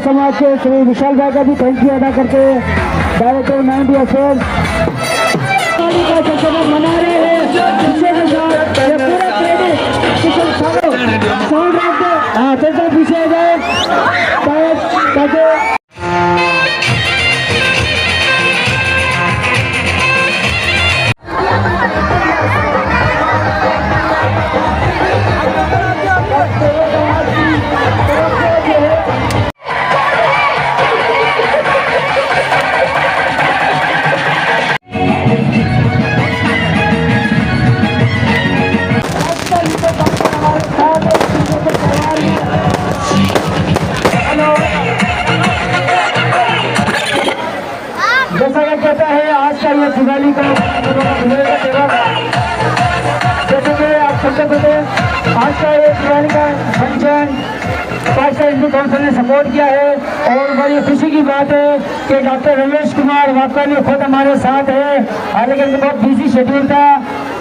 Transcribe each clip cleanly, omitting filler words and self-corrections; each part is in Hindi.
समाज के श्री विशाल भाई का भी थैंक यू अदा करते हैं। डायरेक्टर 90 अफेयर का जश्न मना रहे हैं। पीछे पीछे आ जाए ताकि जैसा कि कहता है आज का ये दिवाली का जैसे कि आप सबसे पहले आज का ये दिवाली का फंक्शन पाकिस्तान हिंदू काउंसिल ने सपोर्ट किया है और बड़ी खुशी की बात है कि डॉक्टर रमेश कुमार वाकई खुद हमारे साथ है। हालांकि बहुत बिजी शेड्यूल था,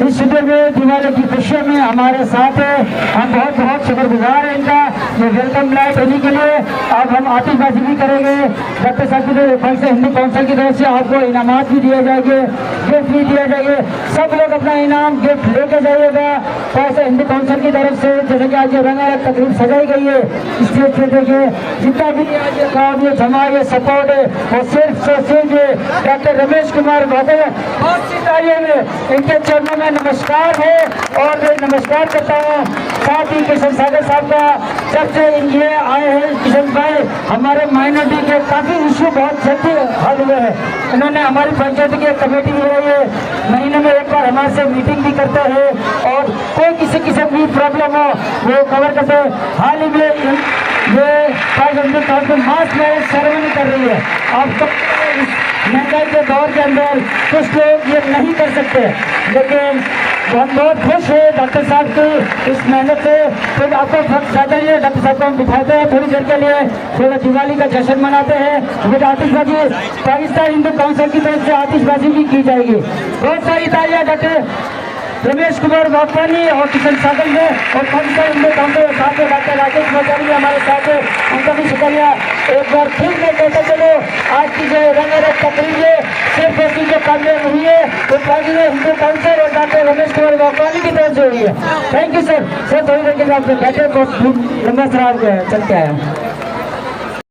इस शेड्यूल में दिवाली की खुशियों में हमारे साथ है। हम बहुत बहुत शुक्रगुजार हैं इनका ये वेलकम लाइट होने के लिए। अब हम आतिशबाजी भी करेंगे। डॉक्टर साहब की तरफ से हिंदू काउंसिल की तरफ से आपको इनामात भी दिए जाएंगे, गिफ्ट भी दिए जाएंगे। सब लोग अपना इनाम गिफ्ट लेके जाइएगा पाकिस्तान हिंदू काउंसिल की तरफ से। जैसे कि आज ये रंगारंग तकरीब सजाई गई है स्टेज पे, देखिए जितना भी आज ये काम ये जमा ये सपोर्ट है वो सिर्फ डॉक्टर रमेश कुमार वाकई बहुत सी तालियों में इनके चरणों में नमस्कार है और मैं नमस्कार करता हूँ। साथ ही किशन सागर साहब का जब से ये आए हैं किशन भाई हमारे माइनॉरिटी के काफ़ी इशू बहुत जल्दी हल हुए हैं। इन्होंने हमारी पंचायत की कमेटी भी बनाई है, महीने में एक बार हमारे से मीटिंग भी करते हैं और कोई किसी किस्म की प्रॉब्लम हो वो कवर करते हैं। हाल ही में ये मास्क में सेरेमनी कर रही है। अब तो महंगाई के दौर के अंदर कुछ लोग ये नहीं कर सकते, लेकिन हम बहुत खुश है डॉक्टर साहब की इस मेहनत से। फिर आपको ज़्यादा ही डॉक्टर साहब को हम बिठाते हैं थोड़ी देर के लिए, थोड़ा दिवाली का जश्न मनाते हैं। फिर आतिशबाजी पाकिस्तान हिंदू काउंसिल की तरफ से आतिशबाजी भी की जाएगी। बहुत सारी तालियां डॉक्टर रमेश कुमार वाकवानी और किशन सागर में और पाकिस्तान हिंदू काउंसिल के साथ डॉक्टर राकेश मचारी भी हमारे साथ है, उनका भी शुक्रिया। एक बार फिर मैं कहते चलो आज की जो रंगारंग तकरीब है सिर्फ ऐसी जो कामयाब हुई है वो पाकिस्तान हिंदू काउंसिल और डॉक्टर रमेश कुमार वाकवानी की तरफ से हुई है। Thank you sir. थोड़ी देर के लिए आपसे बैठे बहुत लंबा सराब चल के आया हूँ।